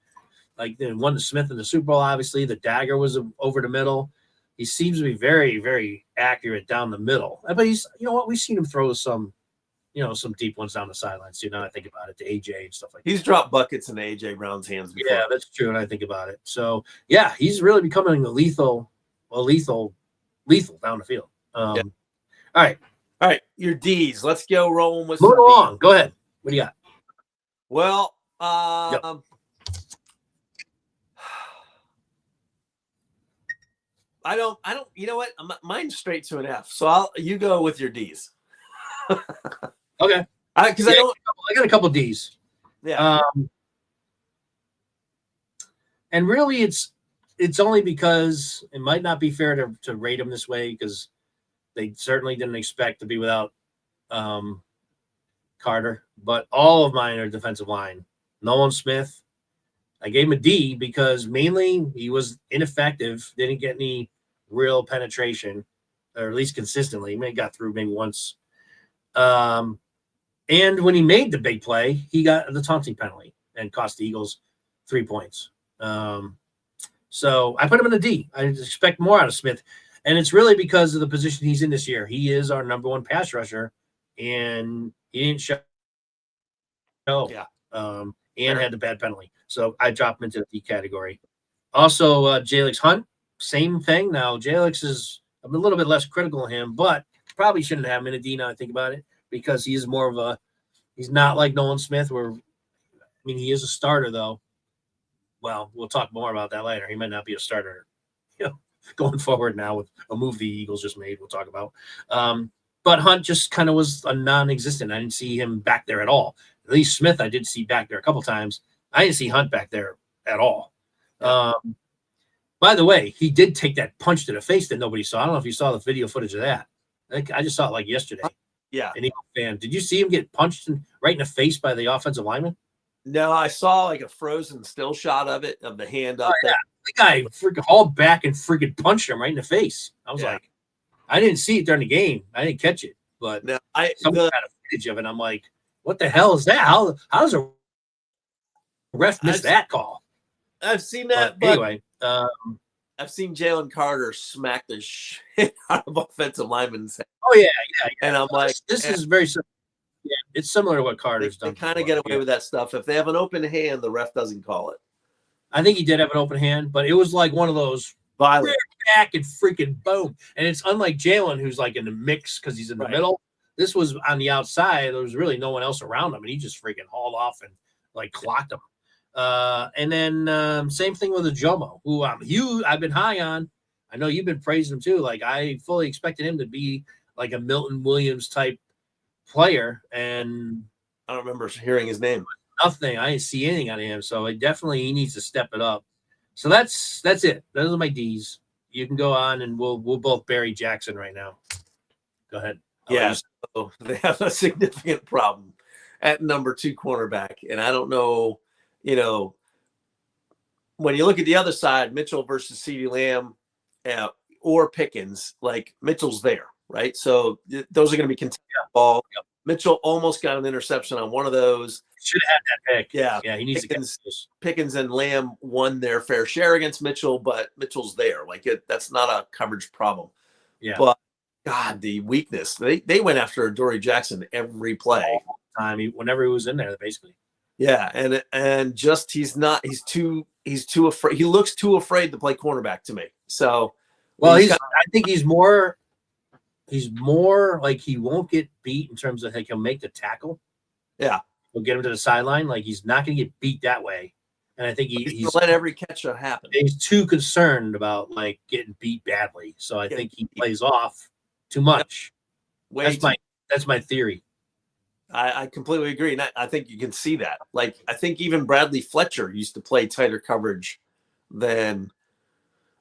like the one to Smith in the Super Bowl. Obviously, the dagger was over the middle. He seems to be very, very accurate down the middle. But he's, we've seen him throw some deep ones down the sidelines too. Now I think about it, to AJ and stuff like that. He's dropped buckets in AJ Brown's hands before. Yeah, that's true. And I think about it. So yeah, he's really becoming a lethal down the field. All right. Your D's. Let's go rolling with. Move along. Go ahead. What do you got? Well, I don't, you know what? Mine's straight to an F. So you go with your D's. Okay. Because I got a couple D's. Yeah. And really it's only because it might not be fair to rate them this way, because they certainly didn't expect to be without Carter, but all of mine are defensive line. Nolan Smith, I gave him a D because mainly he was ineffective, didn't get any real penetration, or at least consistently. He may have got through maybe once. And when he made the big play, he got the taunting penalty and cost the Eagles 3 points. So I put him in a D. I expect more out of Smith. And it's really because of the position he's in this year. He is our number one pass rusher, and he didn't show. And had the bad penalty. So I dropped him into the D category. Also, Jalix Hunt, same thing. Now, Jalix is I'm a little bit less critical of him, but probably shouldn't have him in a D now I think about it, because he's more of he's not like Nolan Smith, he is a starter though. Well, we'll talk more about that later. He might not be a starter, going forward now with a move the Eagles just made. We'll talk about. But Hunt just kind of was a non-existent. I didn't see him back there at all. At least Smith I did see back there a couple times. I didn't see Hunt back there at all. Yeah. By the way, he did take that punch to the face that nobody saw. I don't know if you saw the video footage of that. I just saw it like yesterday. Yeah. An Eagle fan. Did you see him get punched right in the face by the offensive lineman? No, I saw like a frozen still shot of the hand up there. The guy freaking hauled back and freaking punched him right in the face. I was like, I didn't see it during the game. I didn't catch it. But someone had a footage of it. I'm like, what the hell is that? How does a ref miss that call? I've seen that. But anyway, I've seen Jalen Carter smack the shit out of offensive linemen. Oh, yeah. And I'm like, this is very simple. It's similar to what Carter's They done. kind of get away with that stuff. If they have an open hand, the ref doesn't call it. I think he did have an open hand, but it was like one of those violent back and freaking boom. And it's unlike Jalen, who's like in the mix because he's in the middle. This was on the outside. There was really no one else around him, and he just freaking hauled off and like clocked him. And then same thing with the Jomo, who I've been high on. I know you've been praising him too. Like I fully expected him to be like a Milton Williams type player, and I don't remember hearing his name. Nothing. I didn't see anything on him, so he needs to step it up. So that's it. Those are my D's. You can go on, and we'll both bury Jackson right now. Go ahead. So they have a significant problem at number 2 cornerback, and I don't know. When you look at the other side, Mitchell versus CeeDee Lamb, or Pickens, like Mitchell's there, right? So those are going to be contested ball. Yep. Mitchell almost got an interception on one of those. Should have had that pick. Yeah, he needs Pickens and Lamb won their fair share against Mitchell, but Mitchell's there. Like that's not a coverage problem. Yeah. But God, the weakness. They went after Adoree Jackson every play. All the time. Whenever he was in there, basically. Yeah, and just he's too afraid. He looks too afraid to play cornerback to me. So I think he's more like he won't get beat in terms of like he'll make the tackle. Yeah. He'll get him to the sideline. Like he's not going to get beat that way. And I think he's let every catch happen. He's too concerned about like getting beat badly. So I think he plays off too much. That's my theory. I completely agree. And I think you can see that. Like, I think even Bradley Fletcher used to play tighter coverage than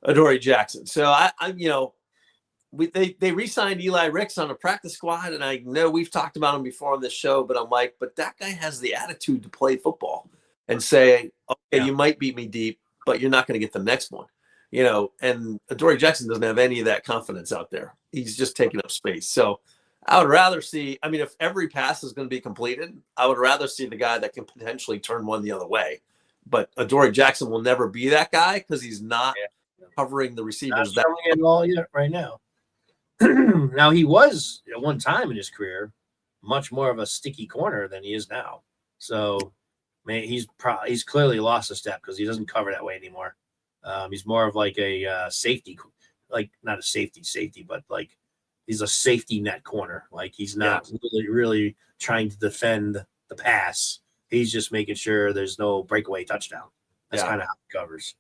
Adoree Jackson. So they re-signed Eli Ricks on a practice squad, and I know we've talked about him before on this show, but I'm like, but that guy has the attitude to play football and say, okay, you might beat me deep, but you're not going to get the next one. And Adoree Jackson doesn't have any of that confidence out there. He's just taking up space. So I would rather see, if every pass is going to be completed, I would rather see the guy that can potentially turn one the other way. But Adoree Jackson will never be that guy because he's not covering the receivers that at all yet right now. Now, he was at one time in his career much more of a sticky corner than he is now. So, he's clearly lost a step because he doesn't cover that way anymore. He's more of like a safety, like not a safety, but like he's a safety net corner. Like he's not really trying to defend the pass. He's just making sure there's no breakaway touchdown. That's kind of how he covers.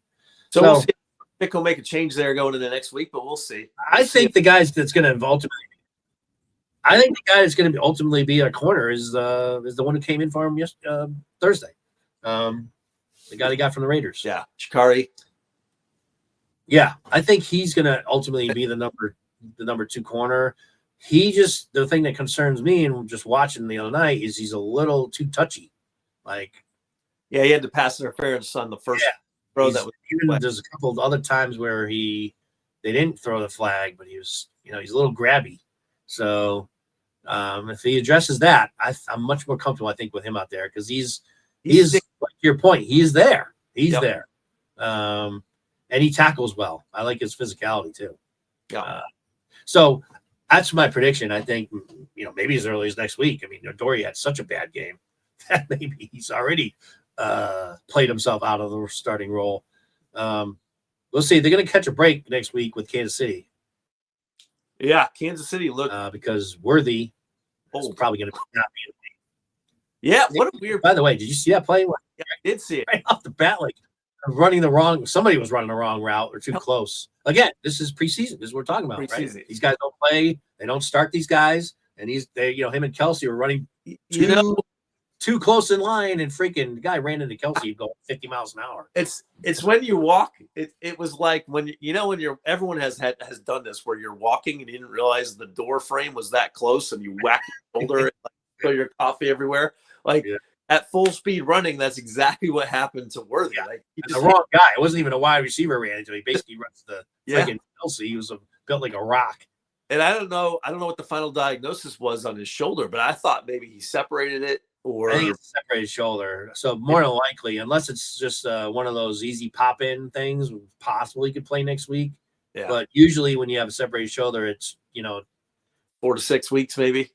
So we'll see. I think he'll make a change there going into next week, but we'll see. I think the guy that's going to ultimately be a corner is the one who came in for him Thursday. The guy they got from the Raiders. Yeah, Shikari. Yeah, I think he's going to ultimately be the number 2 corner. The thing that concerns me, and just watching the other night, is he's a little too touchy. Like, he had the pass interference on the first throw. There's a couple of other times where they didn't throw the flag, but he was, he's a little grabby. So if he addresses that, I'm much more comfortable, I think, with him out there because he's like your point. He is there. He's there. And he tackles well. I like his physicality too. Yeah. So that's my prediction. I think, maybe as early as next week. Adoree had such a bad game that maybe he's already played himself out of the starting role. We'll see. They're going to catch a break next week with Kansas City. Yeah, Kansas City because Worthy is probably going to not be in the game. Yeah, what a weird. By the way, did you see that play? Yeah, I did see it right off the bat. Like somebody was running the wrong route or too close. Again, this is preseason. This is what we're talking about. Right? These guys don't play. They don't start these guys, and him and Kelsey were running too close in line, and freaking the guy ran into Kelsey going 50 miles an hour. It's when you walk. It was like when everyone has done this where you're walking and you didn't realize the door frame was that close and you whack your shoulder and throw your coffee everywhere. At full speed running, that's exactly what happened to Worthy. Yeah. The wrong guy. It wasn't even a wide receiver ran into. He basically runs the freaking Kelsey. He was built like a rock. And I don't know what the final diagnosis was on his shoulder, but I thought maybe he separated it. I think it's a separated shoulder. So more than likely, unless it's just one of those easy pop-in things, possibly could play next week. Yeah. But usually when you have a separated shoulder, it's 4 to 6 weeks maybe.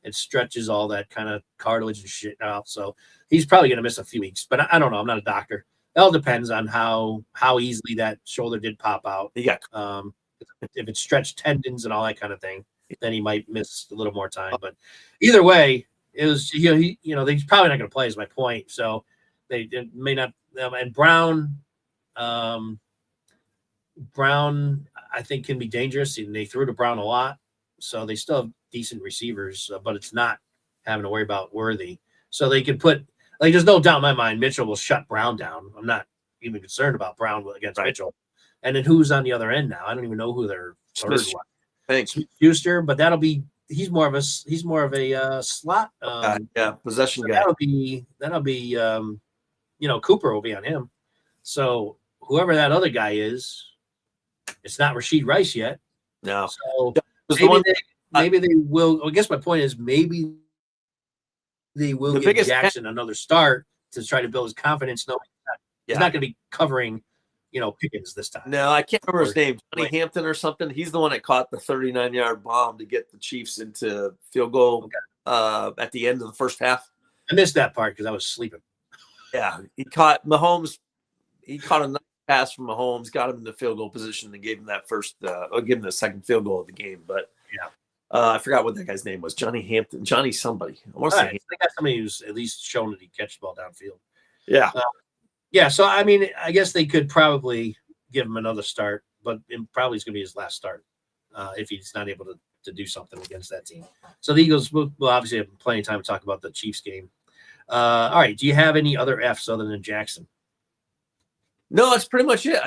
It stretches all that kind of cartilage and shit out. So he's probably going to miss a few weeks. But I don't know. I'm not a doctor. It all depends on how easily that shoulder did pop out. Yeah. If it's stretched tendons and all that kind of thing, then he might miss a little more time. But either way, it was he's probably not going to play. Is my point. So they may not. And Brown, I think can be dangerous, and they threw to Brown a lot. So they still have decent receivers, but it's not having to worry about Worthy. So they could put there's no doubt in my mind Mitchell will shut Brown down. I'm not even concerned about Brown against Mitchell. And then who's on the other end now? I don't even know who their third was. Thanks, Schuster, but he's more of a slot. Possession so guy. That'll be Cooper will be on him. So whoever that other guy is, it's not Rashid Rice yet. No. So maybe they will. I guess my point is maybe they will give Jackson another start to try to build his confidence. No, he's not going to be covering, Pickens this time. No, I can't remember his name. Johnny Hampton or something. He's the one that caught the 39-yard bomb to get the Chiefs into field goal at the end of the first half. I missed that part because I was sleeping. Yeah, he caught Mahomes. He caught a nice pass from Mahomes, got him in the field goal position, and gave him that gave him the second field goal of the game. But I forgot what that guy's name was. Johnny Hampton, Johnny somebody. I think that's somebody who's at least shown that he catches the ball downfield. Yeah. So, I mean, I guess they could probably give him another start, but it probably is going to be his last start if he's not able to do something against that team. So the Eagles will obviously have plenty of time to talk about the Chiefs game. All right. Do you have any other Fs other than Jackson? No, that's pretty much it.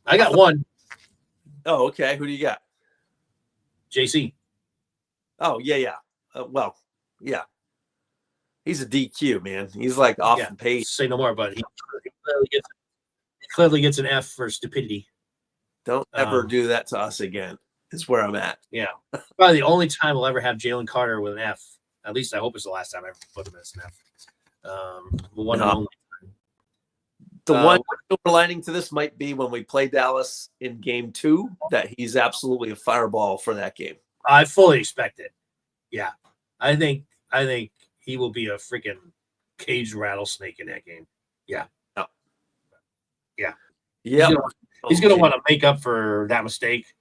I got one. Oh, okay. Who do you got? JC. Oh, yeah. Yeah. He's a DQ, man. He's like off the page. Say no more, but he clearly gets an F for stupidity. Don't ever do that to us again. Is where I'm at. Yeah. Probably the only time we'll ever have Jalen Carter with an F. At least I hope it's the last time I ever put him as an F. One and only. The one silver lining to this might be when we play Dallas in game 2, that he's absolutely a fireball for that game. I fully expect it. Yeah. I think he will be a freaking cage rattlesnake in that game. Yeah. Oh. Yeah. Yeah. He's going to want to make up for that mistake.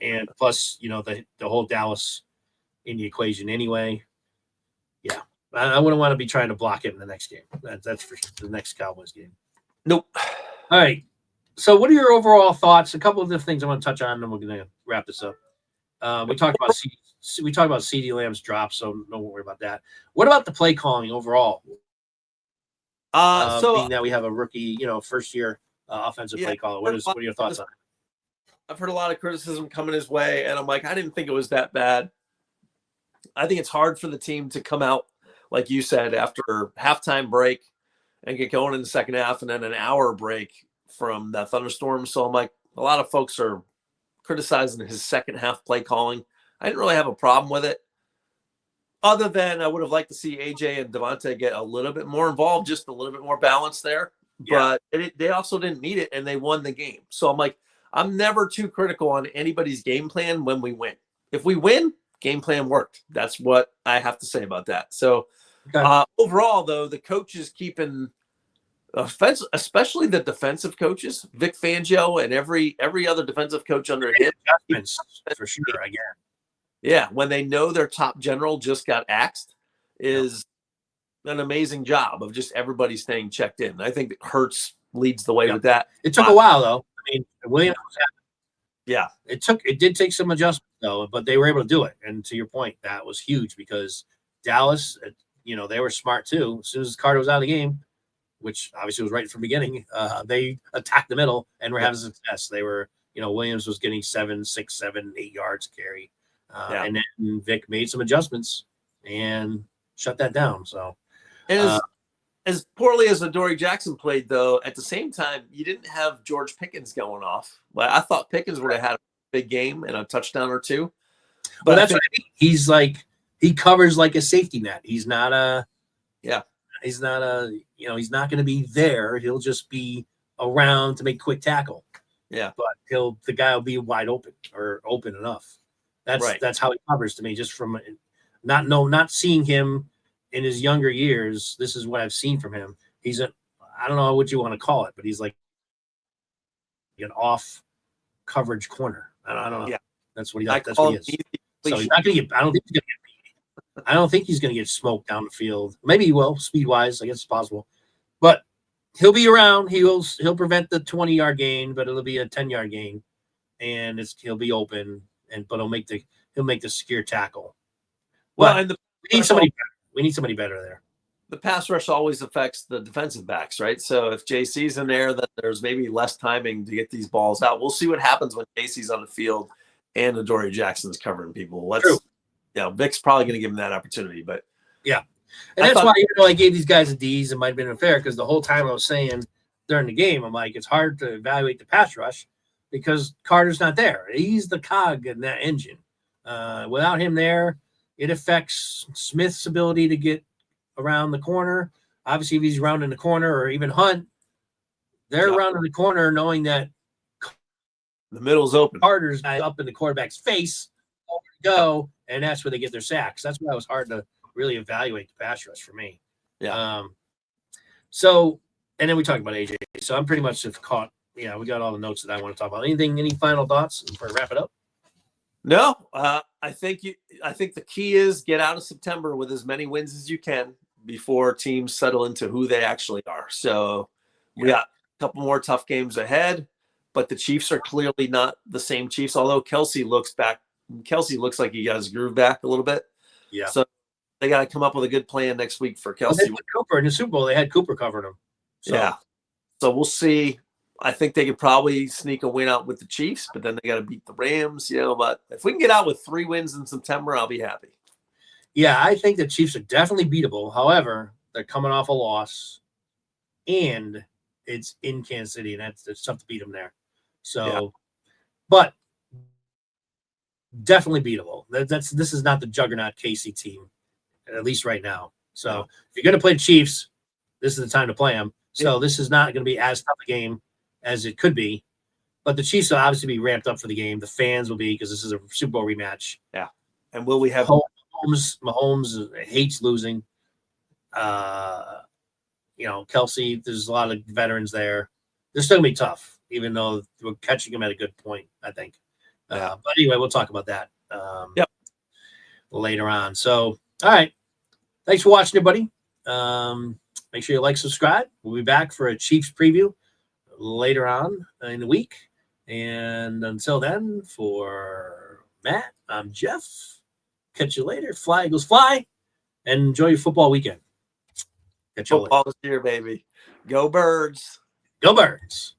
And plus, the whole Dallas in the equation anyway. Yeah. I wouldn't want to be trying to block it in the next game. That's for the next Cowboys game. Nope. All right. So what are your overall thoughts? A couple of the things I want to touch on, and then we're going to wrap this up. We talked about CeeDee Lamb's drop, so don't worry about that. What about the play calling overall? Being that we have a rookie, first year offensive play caller. What are your thoughts on it? I've heard a lot of criticism coming his way, and I'm like, I didn't think it was that bad. I think it's hard for the team to come out, like you said, after halftime break and get going in the second half, and then an hour break from that thunderstorm. So I'm like, a lot of folks are criticizing his second half play calling. I didn't really have a problem with it, other than I would have liked to see AJ and Devontae get a little bit more involved, just a little bit more balance there. Yeah. But they also didn't need it, and they won the game. So I'm like, I'm never too critical on anybody's game plan when we win. If we win, game plan worked. That's what I have to say about that. So overall, though, the coaches keeping offense, especially the defensive coaches, Vic Fangio and every other defensive coach under him, for sure. Again, yeah, when they know their top general just got axed, is an amazing job of just everybody staying checked in. I think that Hurts leads the way with that. It took a while, though. I mean, Williams was happy. Yeah, it did take some adjustment, though, but they were able to do it. And to your point, that was huge because Dallas, they were smart too. As soon as Carter was out of the game, which obviously was right from the beginning, they attacked the middle and were having success. They were, Williams was getting 7, 6, 7, 8 yards carry. And then Vic made some adjustments and shut that down. So, as poorly as Adoree Jackson played, though, at the same time, you didn't have George Pickens going off. But I thought Pickens would have had a big game and a touchdown or two. But that's what I mean. He's like, he covers like a safety net. He's not he's not going to be there. He'll just be around to make quick tackle. Yeah. But the guy will be wide open or open enough. That's how he covers to me, just from not seeing him in his younger years. This is what I've seen from him. I don't know what you want to call it, but he's like an off coverage corner. I don't know. Yeah. That's what he does. That's what he is. So he's not going to get. I don't think he's going to get. I don't think he's going to get smoked down the field. Maybe he will, speed wise. I guess it's possible, but he'll be around. He'll prevent the 20-yard gain, but it'll be a 10-yard gain, and he'll be open, but he'll make the secure tackle. Well, but and we need somebody better. We need somebody better there. The pass rush always affects the defensive backs, right? So if JC's in there, then there's maybe less timing to get these balls out. We'll see what happens when JC's on the field and Adoree Jackson's covering people. True. Vic's probably going to give him that opportunity, but yeah. And that's why, I gave these guys a D's. It might have been unfair because the whole time I was saying during the game, I'm like, it's hard to evaluate the pass rush because Carter's not there. He's the cog in that engine. Without him there, it affects Smith's ability to get around the corner. Obviously, if he's rounding the corner, or even Hunt, they're rounding the corner knowing that the middle's open. Carter's up in the quarterback's face, go, and that's where they get their sacks. That's why it was hard to really evaluate the pass rush for me. Yeah. So, and then we talked about AJ. So I'm pretty much have caught. Yeah, we got all the notes that I want to talk about. Any final thoughts before we wrap it up? No, I think the key is get out of September with as many wins as you can before teams settle into who they actually are. So we got a couple more tough games ahead, but the Chiefs are clearly not the same Chiefs. Although Kelsey looks like he got his groove back a little bit. Yeah. So they got to come up with a good plan next week for Kelsey. Cooper in the Super Bowl, they had Cooper covering him. So. Yeah. So we'll see. I think they could probably sneak a win out with the Chiefs, but then they got to beat the Rams, But if we can get out with 3 wins in September, I'll be happy. Yeah, I think the Chiefs are definitely beatable. However, they're coming off a loss, and it's in Kansas City, and it's tough to beat them there. So, but definitely beatable. This is not the juggernaut KC team, at least right now. So if you're going to play the Chiefs, this is the time to play them. So this is not going to be as tough a game as it could be, but the Chiefs will obviously be ramped up for the game. The fans will be, because this is a Super Bowl rematch. Yeah. And will we have Mahomes hates losing. Kelsey, there's a lot of veterans there. They're still gonna be tough, even though we're catching them at a good point, I think. But anyway, we'll talk about that later on. So, all right. Thanks for watching, everybody. Make sure you like, subscribe. We'll be back for a Chiefs preview later on in the week. And until then, for Matt, I'm Geoff. Catch you later. Fly, Eagles, fly. And enjoy your football weekend. Catch you later. Football's here, baby. Go Birds. Go Birds.